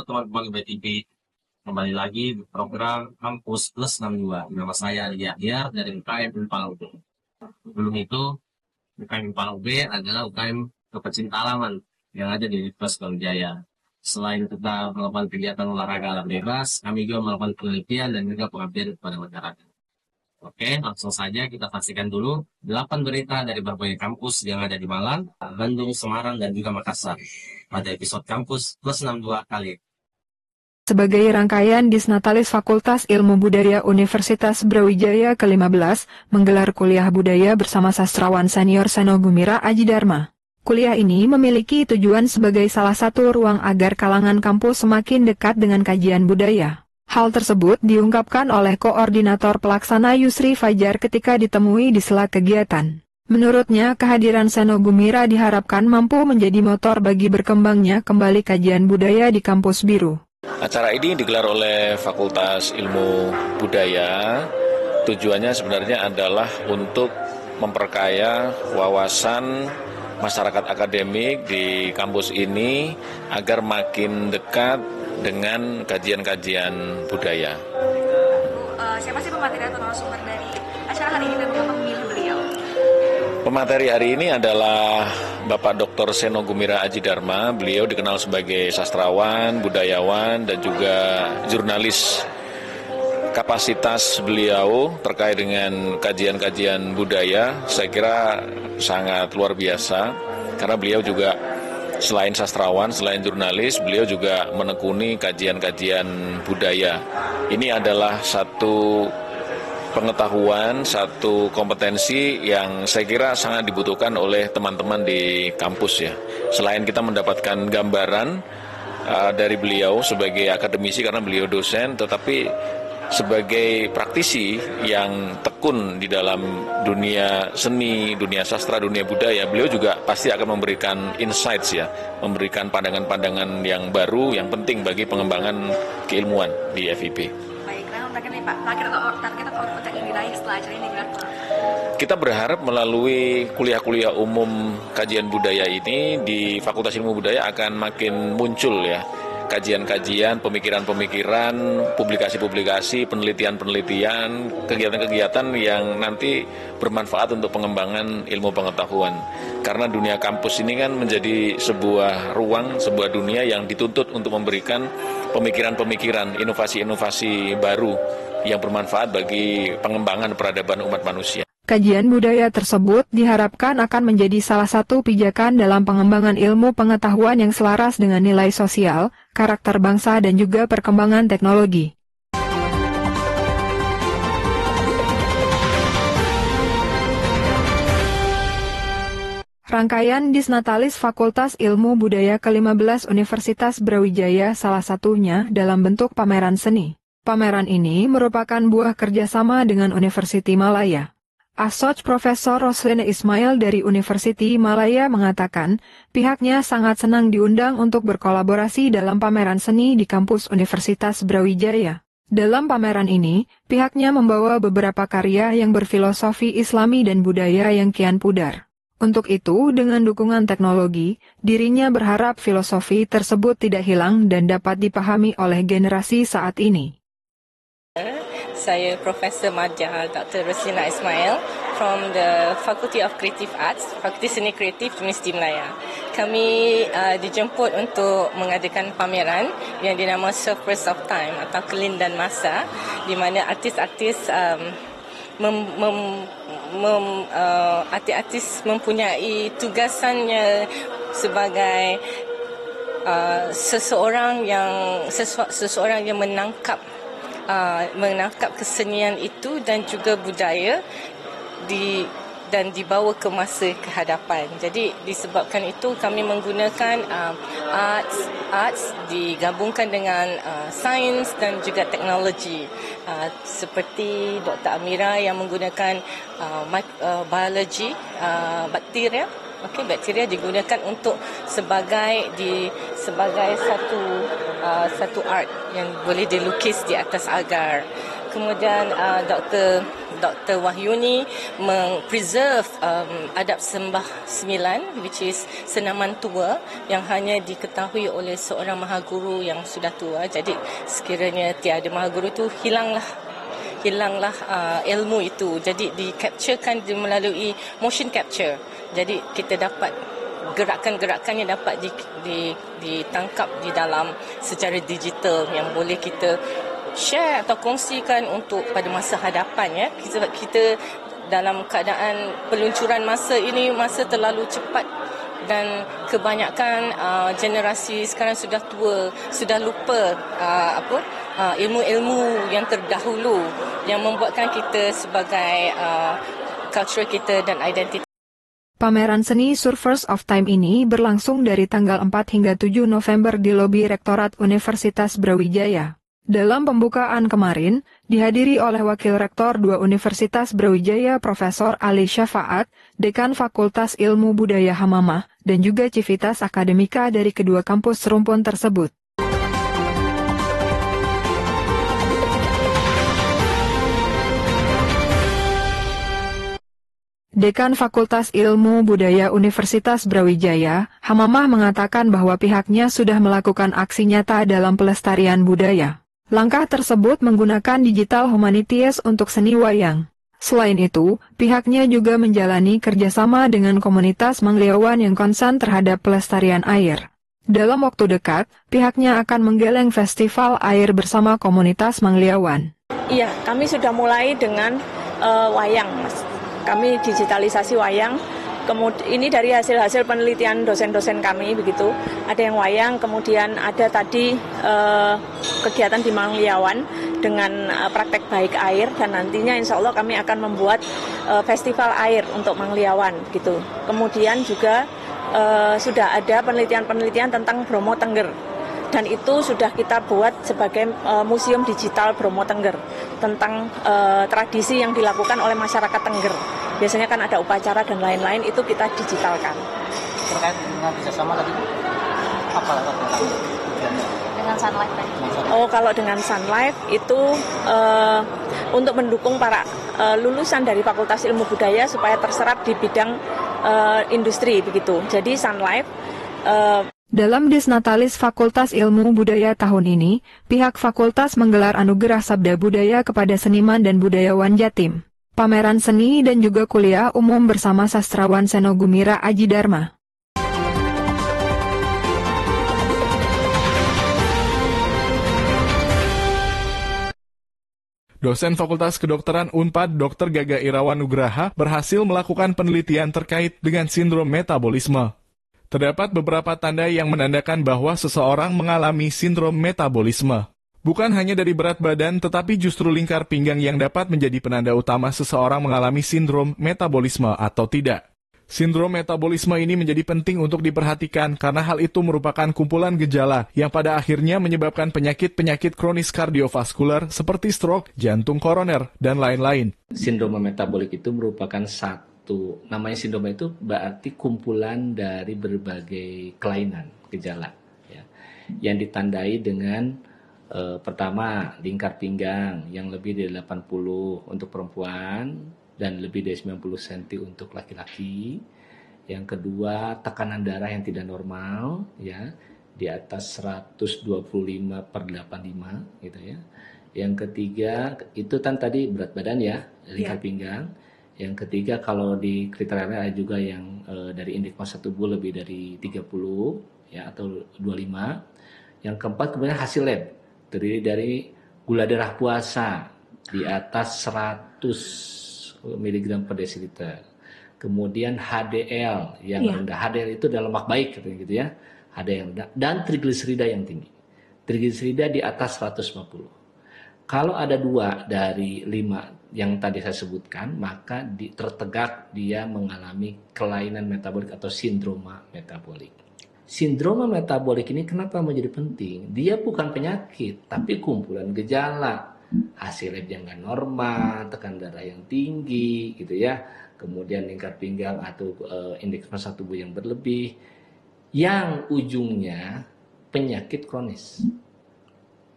teman-teman BTP. Kembali lagi di program Kampus Plus 62. Nama saya Yahya dari UKM Impala UB. Sebelum itu, UKM Impala UB adalah UKM kepecinta alaman yang ada di Universitas Brawijaya. Selain kita melakukan kegiatan olahraga alam bebas, kami juga melakukan penelitian dan juga pengabdian kepada masyarakat. Oke, langsung saja kita saksikan dulu 8 berita dari berbagai kampus yang ada di Malang, Bandung, Semarang, dan juga Makassar pada episode Kampus Plus 62 kali ini. Sebagai rangkaian Disnatalis Fakultas Ilmu Budaya Universitas Brawijaya ke-15, menggelar kuliah budaya bersama sastrawan senior Seno Gumira Aji Dharma. Kuliah ini memiliki tujuan sebagai salah satu ruang agar kalangan kampus semakin dekat dengan kajian budaya. Hal tersebut diungkapkan oleh Koordinator Pelaksana Yusri Fajar ketika ditemui di sela kegiatan. Menurutnya, kehadiran Seno Gumira diharapkan mampu menjadi motor bagi berkembangnya kembali kajian budaya di kampus biru. Acara ini digelar oleh Fakultas Ilmu Budaya. Tujuannya sebenarnya adalah untuk memperkaya wawasan masyarakat akademik di kampus ini agar makin dekat dengan kajian-kajian budaya. Siapa sih pemateri atau narasumber dari acara hari ini dan mengapa memilih beliau? Pemateri hari ini adalah Bapak Dr. Seno Gumira Aji Dharma. Beliau dikenal sebagai sastrawan, budayawan, dan juga jurnalis. Kapasitas beliau terkait dengan kajian-kajian budaya saya kira sangat luar biasa, karena beliau juga selain sastrawan, selain jurnalis, beliau juga menekuni kajian-kajian budaya. Ini adalah satu pengetahuan, satu kompetensi yang saya kira sangat dibutuhkan oleh teman-teman di kampus ya. Selain kita mendapatkan gambaran dari beliau sebagai akademisi karena beliau dosen, tetapi sebagai praktisi yang tekun di dalam dunia seni, dunia sastra, dunia budaya, beliau juga pasti akan memberikan insights ya, memberikan pandangan-pandangan yang baru, yang penting bagi pengembangan keilmuan di FIP. Baik, nah target nih Pak, target atau output yang diraih setelah acara ini digelar Pak? Kita berharap melalui kuliah-kuliah umum kajian budaya ini di Fakultas Ilmu Budaya akan makin muncul ya, kajian-kajian, pemikiran-pemikiran, publikasi-publikasi, penelitian-penelitian, kegiatan-kegiatan yang nanti bermanfaat untuk pengembangan ilmu pengetahuan. Karena dunia kampus ini kan menjadi sebuah ruang, sebuah dunia yang dituntut untuk memberikan pemikiran-pemikiran, inovasi-inovasi baru yang bermanfaat bagi pengembangan peradaban umat manusia. Kajian budaya tersebut diharapkan akan menjadi salah satu pijakan dalam pengembangan ilmu pengetahuan yang selaras dengan nilai sosial, karakter bangsa dan juga perkembangan teknologi. Rangkaian Disnatalis Fakultas Ilmu Budaya ke-15 Universitas Brawijaya salah satunya dalam bentuk pameran seni. Pameran ini merupakan buah kerjasama dengan Universiti Malaya. Assoc Profesor Roslina Ismail dari Universiti Malaya mengatakan, pihaknya sangat senang diundang untuk berkolaborasi dalam pameran seni di kampus Universitas Brawijaya. Dalam pameran ini, pihaknya membawa beberapa karya yang berfilosofi Islami dan budaya yang kian pudar. Untuk itu, dengan dukungan teknologi, dirinya berharap filosofi tersebut tidak hilang dan dapat dipahami oleh generasi saat ini. Saya Profesor Majal Dr. Roslina Ismail from the Faculty of Creative Arts, Fakulti Seni Kreatif Universiti Malaya. Kami dijemput untuk mengadakan pameran yang dinamakan Surface of Time atau Kelindan Masa, di mana artis-artis artis mempunyai tugasannya sebagai seseorang yang menangkap kesenian itu dan juga budaya dan dibawa ke masa kehadapan. Jadi disebabkan itu kami menggunakan arts digabungkan dengan sains dan juga teknologi. Seperti Dr. Amira yang menggunakan biologi bakteria. Bakteria digunakan untuk sebagai satu art yang boleh dilukis di atas agar. Kemudian Dr. Wahyuni preserve adab sembah 9, which is senaman tua yang hanya diketahui oleh seorang mahaguru yang sudah tua. Jadi sekiranya tiada mahaguru itu hilanglah ilmu itu. Jadi di-capturekan melalui motion capture. Jadi kita dapat gerakan-gerakannya dapat ditangkap di dalam secara digital yang boleh kita share atau kongsikan untuk pada masa hadapan, ya. Kita dalam keadaan peluncuran masa ini, masa terlalu cepat dan kebanyakan generasi sekarang sudah tua, sudah lupa ilmu-ilmu yang terdahulu yang membuatkan kita sebagai culture kita dan identiti. Pameran seni Surfers of Time ini berlangsung dari tanggal 4 hingga 7 November di lobi Rektorat Universitas Brawijaya. Dalam pembukaan kemarin, dihadiri oleh Wakil Rektor 2 Universitas Brawijaya Profesor Ali Syafaat, Dekan Fakultas Ilmu Budaya Hamamah, dan juga Civitas Akademika dari kedua kampus serumpun tersebut. Dekan Fakultas Ilmu Budaya Universitas Brawijaya, Hamamah mengatakan bahwa pihaknya sudah melakukan aksi nyata dalam pelestarian budaya. Langkah tersebut menggunakan digital humanities untuk seni wayang. Selain itu, pihaknya juga menjalani kerjasama dengan komunitas Mangliawan yang konsen terhadap pelestarian air. Dalam waktu dekat, pihaknya akan menggeleng festival air bersama komunitas Mangliawan. Iya, kami sudah mulai dengan wayang, Mas. Kami digitalisasi wayang, kemudian ini dari hasil-hasil penelitian dosen-dosen kami begitu. Ada yang wayang, kemudian ada tadi kegiatan di Mangliawan dengan praktek baik air, dan nantinya insya Allah kami akan membuat festival air untuk Mangliawan gitu. Kemudian juga sudah ada penelitian-penelitian tentang Bromo Tengger. Dan itu sudah kita buat sebagai museum digital Bromo Tengger tentang tradisi yang dilakukan oleh masyarakat Tengger. Biasanya kan ada upacara dan lain-lain, itu kita digitalkan. Terkait dengan kerjasama tadi, apa tujuannya? Dengan Sun Life tadi. Oh, kalau dengan Sun Life itu untuk mendukung para lulusan dari Fakultas Ilmu Budaya supaya terserap di bidang industri begitu. Jadi Sun Life dalam Disnatalis Fakultas Ilmu Budaya tahun ini, pihak fakultas menggelar anugerah Sabda Budaya kepada seniman dan budayawan Jatim. Pameran seni dan juga kuliah umum bersama sastrawan Seno Gumira Aji Dharma. Dosen Fakultas Kedokteran Unpad Dr. Gaga Irawan Nugraha berhasil melakukan penelitian terkait dengan sindrom metabolisme. Terdapat beberapa tanda yang menandakan bahwa seseorang mengalami sindrom metabolisme. Bukan hanya dari berat badan, tetapi justru lingkar pinggang yang dapat menjadi penanda utama seseorang mengalami sindrom metabolisme atau tidak. Sindrom metabolisme ini menjadi penting untuk diperhatikan karena hal itu merupakan kumpulan gejala yang pada akhirnya menyebabkan penyakit-penyakit kronis kardiovaskular seperti stroke, jantung koroner, dan lain-lain. Sindrom metabolik itu merupakan namanya sindrom itu berarti kumpulan dari berbagai kelainan, gejala, ya, yang ditandai dengan pertama, lingkar pinggang yang lebih dari 80 untuk perempuan dan lebih dari 90 cm untuk laki-laki. Yang kedua, tekanan darah yang tidak normal, ya, di atas 125/85 gitu ya. Yang ketiga, itu kan tadi berat badan ya, lingkar pinggang. Yang ketiga, kalau di kriteria ada juga yang dari indeks massa tubuh lebih dari 30 ya atau 25. Yang keempat kemudian hasil lab terdiri dari gula darah puasa di atas 100 mg per desiliter. Kemudian HDL yang rendah. HDL itu adalah lemak baik gitu ya. HDL yang rendah dan trigliserida yang tinggi. Trigliserida di atas 150. Kalau ada 2 dari 5 yang tadi saya sebutkan, maka tertegak dia mengalami kelainan metabolik atau sindroma metabolik. Sindroma metabolik ini kenapa menjadi penting? Dia bukan penyakit, tapi kumpulan gejala. Hasil lab yang nggak normal, tekanan darah yang tinggi, gitu ya. Kemudian lingkar pinggang atau indeks massa tubuh yang berlebih, yang ujungnya penyakit kronis.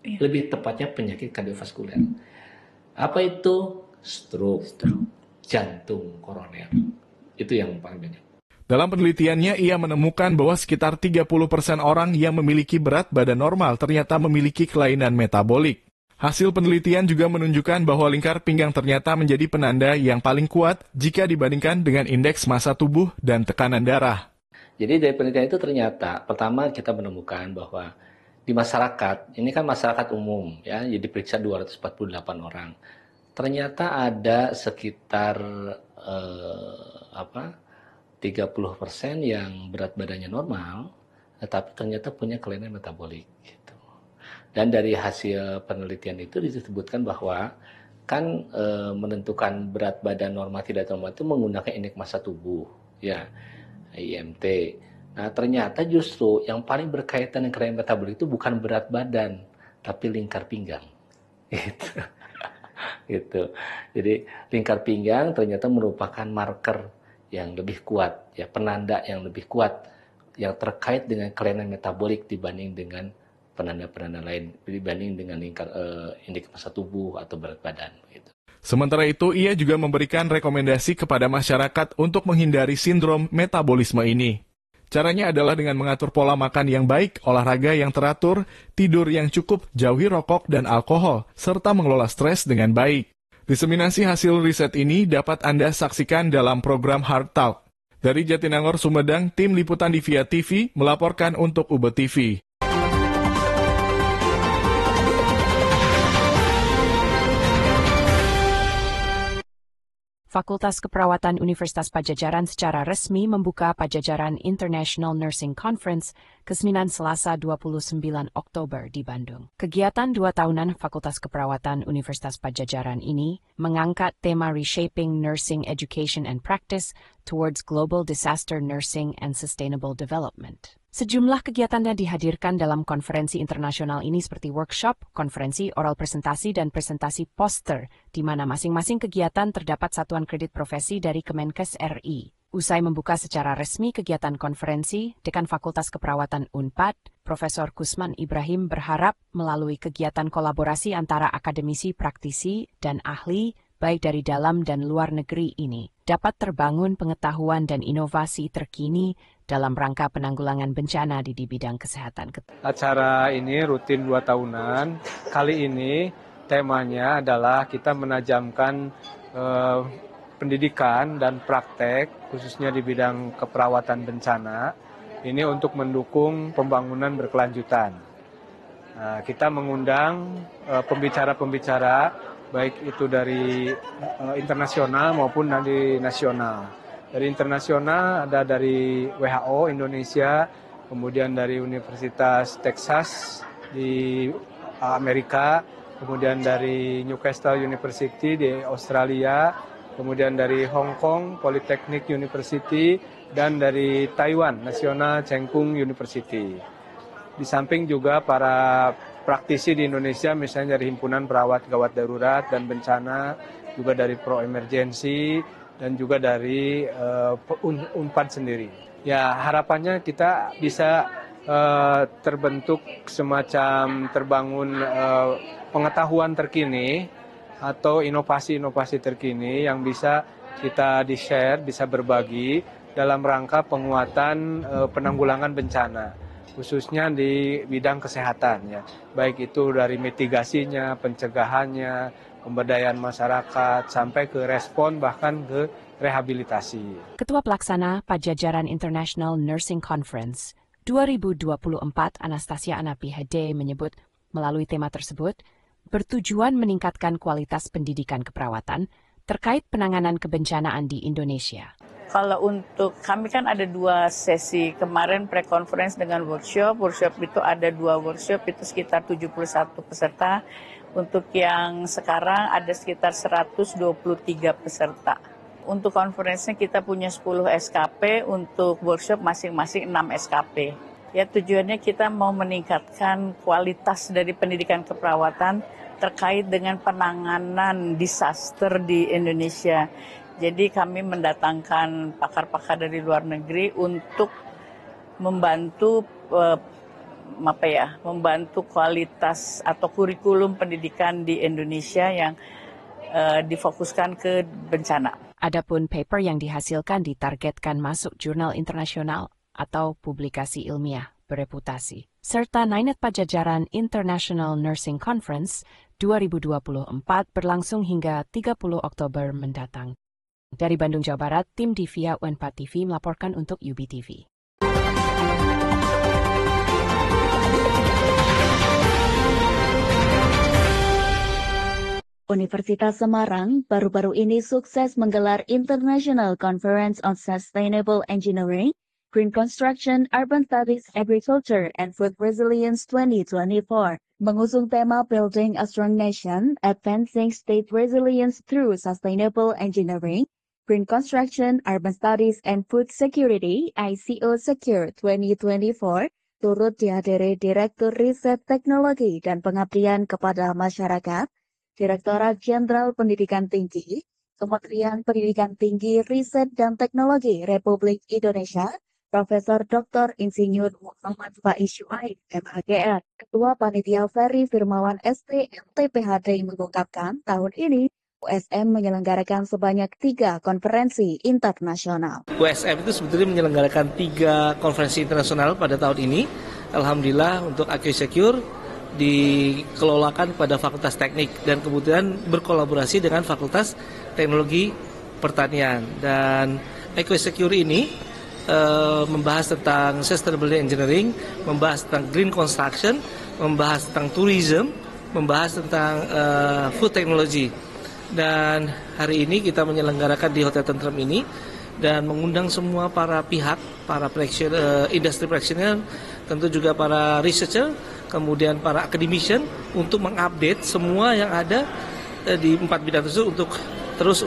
Lebih tepatnya penyakit kardiovaskuler. Apa itu? Stroke, jantung koroner. Itu yang paling banyak. Dalam penelitiannya, ia menemukan bahwa sekitar 30% orang yang memiliki berat badan normal ternyata memiliki kelainan metabolik. Hasil penelitian juga menunjukkan bahwa lingkar pinggang ternyata menjadi penanda yang paling kuat jika dibandingkan dengan indeks massa tubuh dan tekanan darah. Jadi dari penelitian itu ternyata, pertama kita menemukan bahwa di masyarakat, ini kan masyarakat umum, ya, jadi diperiksa 248 orang. Ternyata ada sekitar 30% yang berat badannya normal, tetapi ternyata punya kelainan metabolik. Gitu. Dan dari hasil penelitian itu disebutkan bahwa kan menentukan berat badan normal tidak normal itu menggunakan indeks massa tubuh, ya, IMT. Nah ternyata justru yang paling berkaitan dengan kelainan metabolik itu bukan berat badan, tapi lingkar pinggang. Gitu. Jadi lingkar pinggang ternyata merupakan marker yang lebih kuat, ya, penanda yang lebih kuat yang terkait dengan kelainan metabolik dibanding dengan penanda-penanda lain, dibanding dengan indeks massa tubuh atau berat badan. Gitu. Sementara itu, ia juga memberikan rekomendasi kepada masyarakat untuk menghindari sindrom metabolisme ini. Caranya adalah dengan mengatur pola makan yang baik, olahraga yang teratur, tidur yang cukup, jauhi rokok dan alkohol, serta mengelola stres dengan baik. Diseminasi hasil riset ini dapat Anda saksikan dalam program Heart Talk. Dari Jatinangor, Sumedang, tim liputan Divia TV melaporkan untuk UBE TV. Fakultas Keperawatan Universitas Padjadjaran secara resmi membuka Padjadjaran International Nursing Conference ke-9 Selasa 29 Oktober di Bandung. Kegiatan 2 tahunan Fakultas Keperawatan Universitas Padjadjaran ini mengangkat tema Reshaping Nursing Education and Practice Towards Global Disaster Nursing and Sustainable Development. Sejumlah kegiatannya dihadirkan dalam konferensi internasional ini seperti workshop, konferensi, oral presentasi, dan presentasi poster, di mana masing-masing kegiatan terdapat satuan kredit profesi dari Kemenkes RI. Usai membuka secara resmi kegiatan konferensi, Dekan Fakultas Keperawatan UNPAD, Profesor Kusman Ibrahim berharap melalui kegiatan kolaborasi antara akademisi, praktisi, dan ahli, baik dari dalam dan luar negeri ini, dapat terbangun pengetahuan dan inovasi terkini dalam rangka penanggulangan bencana di bidang kesehatan. Acara ini rutin 2 tahunan. Kali ini temanya adalah kita menajamkan pendidikan dan praktek, khususnya di bidang keperawatan bencana, ini untuk mendukung pembangunan berkelanjutan. Nah, kita mengundang pembicara-pembicara, baik itu dari internasional maupun dari nasional. Dari internasional ada dari WHO Indonesia, kemudian dari Universitas Texas di Amerika, kemudian dari Newcastle University di Australia, kemudian dari Hong Kong Polytechnic University, dan dari Taiwan National Cheng Kung University. Di samping juga para praktisi di Indonesia, misalnya dari Himpunan Perawat Gawat Darurat dan Bencana, juga dari Pro Emergency, dan juga dari UNPAD sendiri. Ya, harapannya kita bisa terbentuk semacam terbangun pengetahuan terkini atau inovasi-inovasi terkini yang bisa kita di-share, bisa berbagi dalam rangka penguatan penanggulangan bencana, khususnya di bidang kesehatan, ya, baik itu dari mitigasinya, pencegahannya, pemberdayaan masyarakat, sampai ke respon bahkan ke rehabilitasi. Ketua Pelaksana Padjadjaran International Nursing Conference 2024 Anastasia Anapi Hede menyebut melalui tema tersebut bertujuan meningkatkan kualitas pendidikan keperawatan terkait penanganan kebencanaan di Indonesia. Kalau untuk kami kan ada 2 sesi kemarin pre-conference dengan workshop. Workshop itu ada 2 workshop, itu sekitar 71 peserta. Untuk yang sekarang ada sekitar 123 peserta. Untuk konferensinya kita punya 10 SKP, untuk workshop masing-masing 6 SKP. Ya, tujuannya kita mau meningkatkan kualitas dari pendidikan keperawatan terkait dengan penanganan disaster di Indonesia. Jadi kami mendatangkan pakar-pakar dari luar negeri untuk membantu membantu kualitas atau kurikulum pendidikan di Indonesia yang difokuskan ke bencana. Adapun paper yang dihasilkan ditargetkan masuk jurnal internasional atau publikasi ilmiah bereputasi, serta Nainet Pajajaran International Nursing Conference 2024 berlangsung hingga 30 Oktober mendatang. Dari Bandung, Jawa Barat, tim Divya UNPAD TV melaporkan untuk UBTV. Universitas Semarang baru-baru ini sukses menggelar International Conference on Sustainable Engineering, Green Construction, Urban Studies, Agriculture, and Food Resilience 2024, mengusung tema Building a Strong Nation, Advancing State Resilience Through Sustainable Engineering, Green Construction, Urban Studies, and Food Security, ICO Secure 2024, turut dihadiri Direktur Riset Teknologi dan Pengabdian kepada Masyarakat, Direktorat Jenderal Pendidikan Tinggi, Kementerian Pendidikan Tinggi, Riset dan Teknologi Republik Indonesia, Profesor Dr. Insinyur Muhammad Faiz Syuaib, MHGR. Ketua Panitia Ferry Firmawan ST MTPHD mengungkapkan tahun ini USM menyelenggarakan sebanyak 3 konferensi internasional. USM itu sebetulnya menyelenggarakan 3 konferensi internasional pada tahun ini. Alhamdulillah untuk AgroSecure dikelolakan pada Fakultas Teknik dan kemudian berkolaborasi dengan Fakultas Teknologi Pertanian. Dan AgroSecure ini membahas tentang Sustainable Engineering, membahas tentang Green Construction, membahas tentang Tourism, membahas tentang Food Technology. Dan hari ini kita menyelenggarakan di Hotel Tentrem ini dan mengundang semua para pihak, para industri practitioner, tentu juga para researcher, kemudian para academician untuk mengupdate semua yang ada di 4 bidang tersebut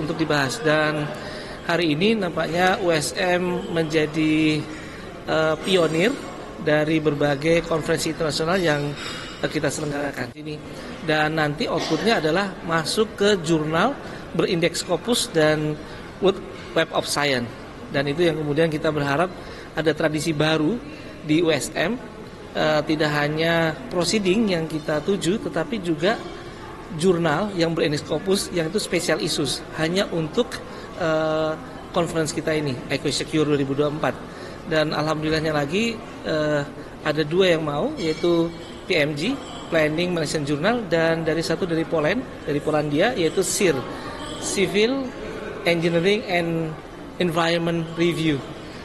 untuk dibahas. Dan hari ini nampaknya USM menjadi pionir dari berbagai konferensi internasional yang kita selenggarakan ini. Dan nanti outputnya adalah masuk ke jurnal berindeks Scopus dan Web of Science. Dan itu yang kemudian kita berharap ada tradisi baru di USM. Tidak hanya proceeding yang kita tuju, tetapi juga jurnal yang berindeks Scopus yang itu special issues hanya untuk conference kita ini, AgroSecure 2024. Dan alhamdulillahnya lagi ada 2 yang mau, yaitu PMG, Planning Management Journal, dan dari Polandia, yaitu CIR, Civil Engineering and Environment Review.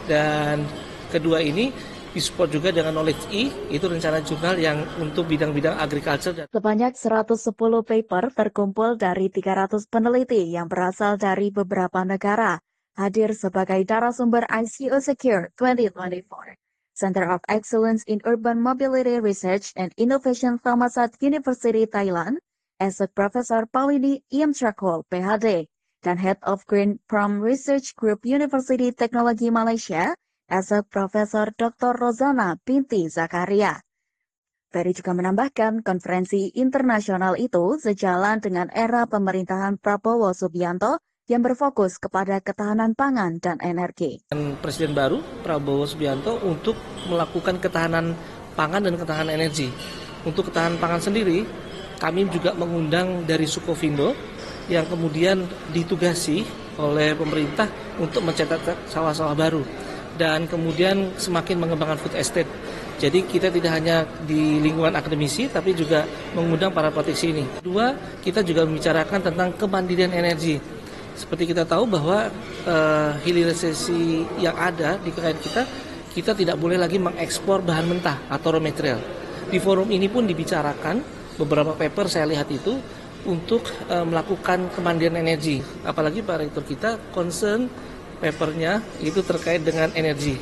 Dan kedua ini disupport juga dengan Knowledge E, itu rencana jurnal yang untuk bidang-bidang agriculture. Sebanyak 110 paper terkumpul dari 300 peneliti yang berasal dari beberapa negara, hadir sebagai narasumber ICO Secure 2024. Center of Excellence in Urban Mobility Research and Innovation Thammasat University Thailand, Assoc Professor Paulini Iamtrakol, PhD, dan Head of Green Prom Research Group University Technology Malaysia, Assoc Profesor Dr. Rozana Binti Zakaria. Ferry juga menambahkan konferensi internasional itu sejalan dengan era pemerintahan Prabowo Subianto yang berfokus kepada ketahanan pangan dan energi. Presiden baru Prabowo Subianto untuk melakukan ketahanan pangan dan ketahanan energi. Untuk ketahanan pangan sendiri, kami juga mengundang dari Sukovindo yang kemudian ditugasi oleh pemerintah untuk mencetak sawah-sawah baru. Dan kemudian semakin mengembangkan food estate. Jadi kita tidak hanya di lingkungan akademisi, tapi juga mengundang para praktisi ini. Kedua, kita juga membicarakan tentang kemandirian energi. Seperti kita tahu bahwa hilirisasi yang ada di kekayaan kita tidak boleh lagi mengekspor bahan mentah atau raw material. Di forum ini pun dibicarakan, beberapa paper saya lihat itu, untuk melakukan kemandirian energi. Apalagi Pak Rektor kita concern papernya itu terkait dengan energi.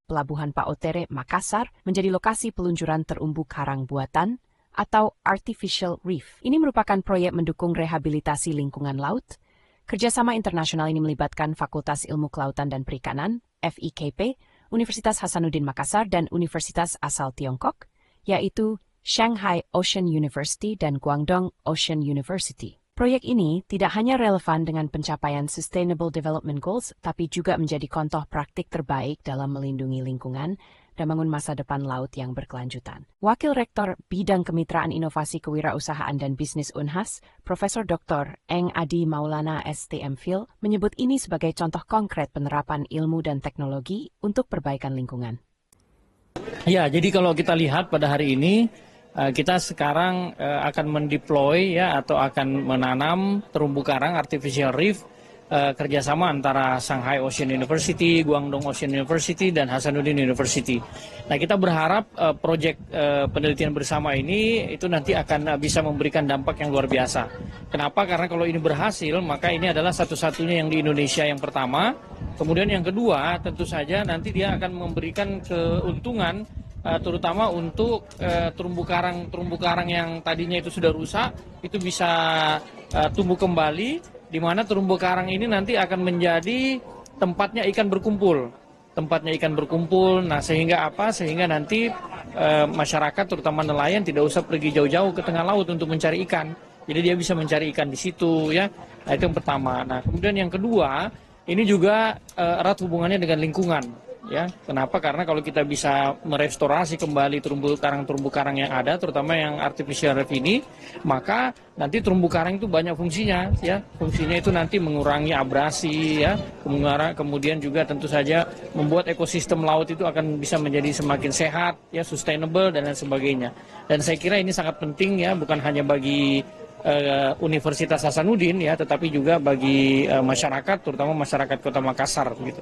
Pelabuhan Paotere, Makassar, menjadi lokasi peluncuran terumbu karang buatan atau Artificial Reef. Ini merupakan proyek mendukung rehabilitasi lingkungan laut. Kerjasama internasional ini melibatkan Fakultas Ilmu Kelautan dan Perikanan, FIKP, Universitas Hasanuddin Makassar, dan Universitas asal Tiongkok, yaitu Shanghai Ocean University dan Guangdong Ocean University. Proyek ini tidak hanya relevan dengan pencapaian Sustainable Development Goals, tapi juga menjadi contoh praktik terbaik dalam melindungi lingkungan dan membangun masa depan laut yang berkelanjutan. Wakil Rektor Bidang Kemitraan Inovasi Kewirausahaan dan Bisnis Unhas, Profesor Dr. Eng Adi Maulana STMphil, menyebut ini sebagai contoh konkret penerapan ilmu dan teknologi untuk perbaikan lingkungan. Ya, jadi kalau kita lihat pada hari ini, kita sekarang akan mendeploy ya atau akan menanam terumbu karang artificial reef kerjasama antara Shanghai Ocean University, Guangdong Ocean University, dan Hasanuddin University. Nah, kita berharap proyek penelitian bersama ini itu nanti akan bisa memberikan dampak yang luar biasa. Kenapa? Karena kalau ini berhasil, maka ini adalah satu-satunya yang di Indonesia yang pertama. Kemudian yang kedua, tentu saja nanti dia akan memberikan keuntungan terutama untuk terumbu karang yang tadinya itu sudah rusak, itu bisa tumbuh kembali, di mana terumbu karang ini nanti akan menjadi tempatnya ikan berkumpul. Nah, sehingga apa? Sehingga nanti masyarakat terutama nelayan tidak usah pergi jauh-jauh ke tengah laut untuk mencari ikan. Jadi dia bisa mencari ikan di situ ya. Nah, itu yang pertama. Nah, kemudian yang kedua, ini juga erat hubungannya dengan lingkungan. Ya, kenapa? Karena kalau kita bisa merestorasi kembali terumbu karang yang ada, terutama yang artificial reef ini, maka nanti terumbu karang itu banyak fungsinya, ya. Fungsinya itu nanti mengurangi abrasi, ya. Kemudian juga tentu saja membuat ekosistem laut itu akan bisa menjadi semakin sehat, ya, sustainable dan lain sebagainya. Dan saya kira ini sangat penting, ya, bukan hanya bagi Universitas Hasanuddin, ya, tetapi juga bagi masyarakat, terutama masyarakat Kota Makassar, gitu.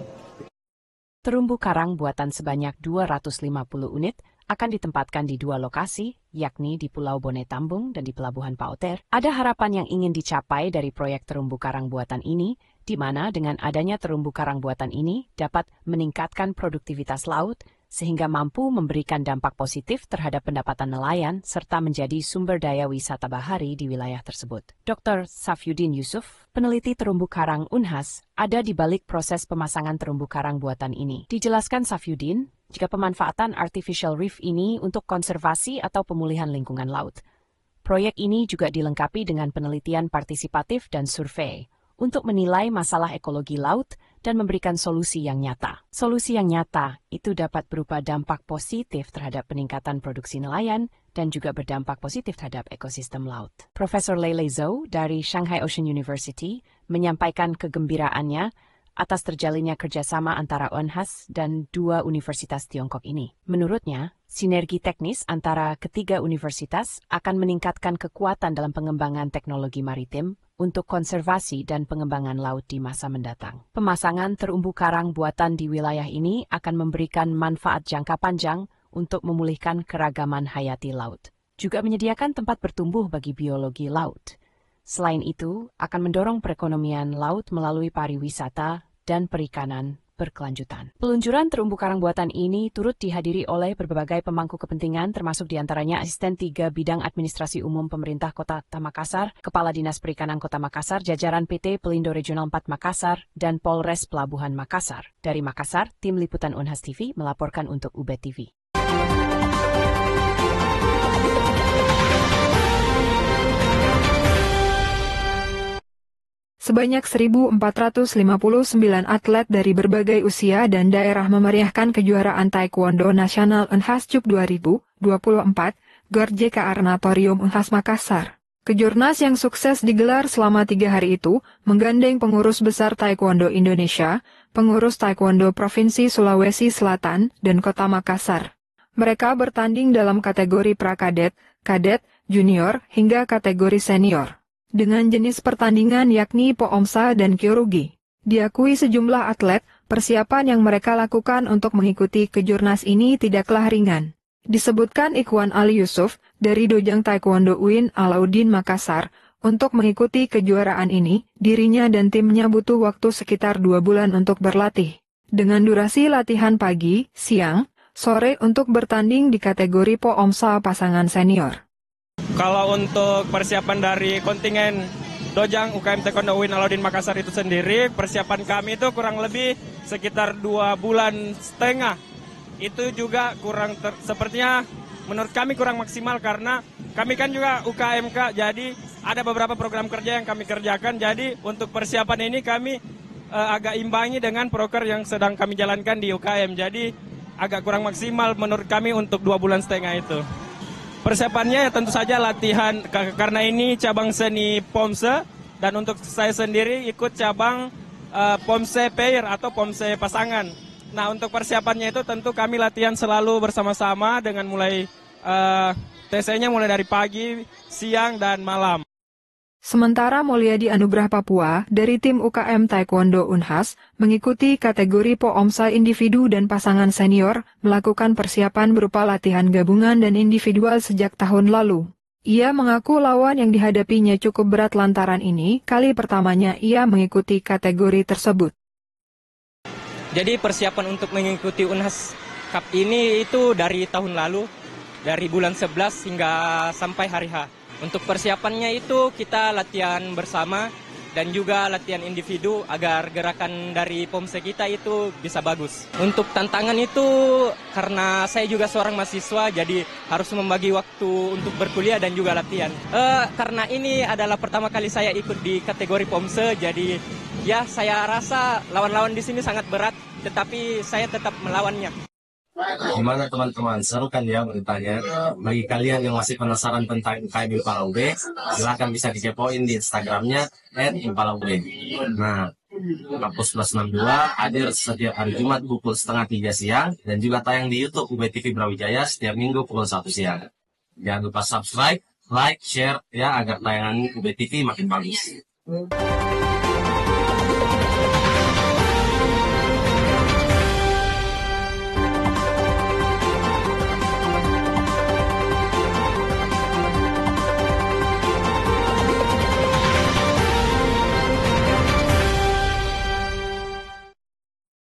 Terumbu karang buatan sebanyak 250 unit akan ditempatkan di 2 lokasi, yakni di Pulau Bone Tambung dan di Pelabuhan Pauter. Ada harapan yang ingin dicapai dari proyek terumbu karang buatan ini, di mana dengan adanya terumbu karang buatan ini dapat meningkatkan produktivitas laut, sehingga mampu memberikan dampak positif terhadap pendapatan nelayan serta menjadi sumber daya wisata bahari di wilayah tersebut. Dr. Safyuddin Yusuf, peneliti terumbu karang Unhas, ada di balik proses pemasangan terumbu karang buatan ini. Dijelaskan Safyuddin, jika pemanfaatan artificial reef ini untuk konservasi atau pemulihan lingkungan laut. Proyek ini juga dilengkapi dengan penelitian partisipatif dan survei untuk menilai masalah ekologi laut dan memberikan solusi yang nyata. Solusi yang nyata itu dapat berupa dampak positif terhadap peningkatan produksi nelayan dan juga berdampak positif terhadap ekosistem laut. Profesor Lei Zhou dari Shanghai Ocean University menyampaikan kegembiraannya atas terjalinnya kerjasama antara Unhas dan 2 universitas Tiongkok ini. Menurutnya, sinergi teknis antara ketiga universitas akan meningkatkan kekuatan dalam pengembangan teknologi maritim untuk konservasi dan pengembangan laut di masa mendatang. Pemasangan terumbu karang buatan di wilayah ini akan memberikan manfaat jangka panjang untuk memulihkan keragaman hayati laut. Juga menyediakan tempat bertumbuh bagi biologi laut. Selain itu, akan mendorong perekonomian laut melalui pariwisata dan perikanan berkelanjutan. Peluncuran terumbu karang buatan ini turut dihadiri oleh berbagai pemangku kepentingan, termasuk diantaranya Asisten 3 Bidang Administrasi Umum Pemerintah Kota Makassar, Kepala Dinas Perikanan Kota Makassar, jajaran PT Pelindo Regional 4 Makassar, dan Polres Pelabuhan Makassar. Dari Makassar, Tim Liputan Unhas TV melaporkan untuk UB TV. Sebanyak 1.459 atlet dari berbagai usia dan daerah memeriahkan kejuaraan Taekwondo Nasional Unhas Cup 2024 GOR JK Arnatorium Unhas Makassar. Kejurnas yang sukses digelar selama 3 hari itu menggandeng pengurus besar Taekwondo Indonesia, pengurus Taekwondo Provinsi Sulawesi Selatan, dan Kota Makassar. Mereka bertanding dalam kategori prakadet, kadet, junior, hingga kategori senior. Dengan jenis pertandingan yakni Poomsa dan Kyorugi. Diakui sejumlah atlet, persiapan yang mereka lakukan untuk mengikuti kejurnas ini tidaklah ringan. Disebutkan Ikhwan Ali Yusuf, dari Dojang Taekwondo UIN Alauddin Makassar, untuk mengikuti kejuaraan ini, dirinya dan timnya butuh waktu sekitar 2 bulan untuk berlatih. Dengan durasi latihan pagi, siang, sore untuk bertanding di kategori Poomsa pasangan senior. Kalau untuk persiapan dari kontingen Dojang UKM Taekwondo UIN Alauddin Makassar itu sendiri, persiapan kami itu kurang lebih sekitar 2,5 bulan. Itu juga sepertinya menurut kami kurang maksimal karena kami kan juga UKMK, jadi ada beberapa program kerja yang kami kerjakan. Jadi untuk persiapan ini kami agak imbangi dengan proker yang sedang kami jalankan di UKM. Jadi agak kurang maksimal menurut kami untuk 2,5 bulan itu. Persiapannya ya tentu saja latihan, karena ini cabang seni POMSE, dan untuk saya sendiri ikut cabang POMSE pair atau POMSE pasangan. Nah, untuk persiapannya itu tentu kami latihan selalu bersama-sama dengan mulai TC-nya mulai dari pagi, siang, dan malam. Sementara Mulyadi Anugrah Papua dari tim UKM Taekwondo Unhas mengikuti kategori POMSA individu dan pasangan senior, melakukan persiapan berupa latihan gabungan dan individual sejak tahun lalu. Ia mengaku lawan yang dihadapinya cukup berat lantaran ini kali pertamanya ia mengikuti kategori tersebut. Jadi persiapan untuk mengikuti Unhas Cup ini itu dari tahun lalu, dari bulan 11 hingga sampai hari H. Untuk persiapannya itu kita latihan bersama dan juga latihan individu agar gerakan dari POMSE kita itu bisa bagus. Untuk tantangan itu karena saya juga seorang mahasiswa, jadi harus membagi waktu untuk berkuliah dan juga latihan. Karena ini adalah pertama kali saya ikut di kategori POMSE, jadi ya saya rasa lawan-lawan di sini sangat berat, tetapi saya tetap melawannya. Gimana teman-teman, seru kan ya beritanya? Bagi kalian yang masih penasaran tentang UKM Impala UB, silahkan bisa dikepoin di Instagramnya @impalaub. Nah, Kampus Plus 62 hadir setiap hari Jumat pukul 2:30 siang, dan juga tayang di YouTube UB TV Brawijaya setiap Minggu pukul 1 siang. Jangan lupa subscribe, like, share ya, agar tayangan UB TV makin bagus.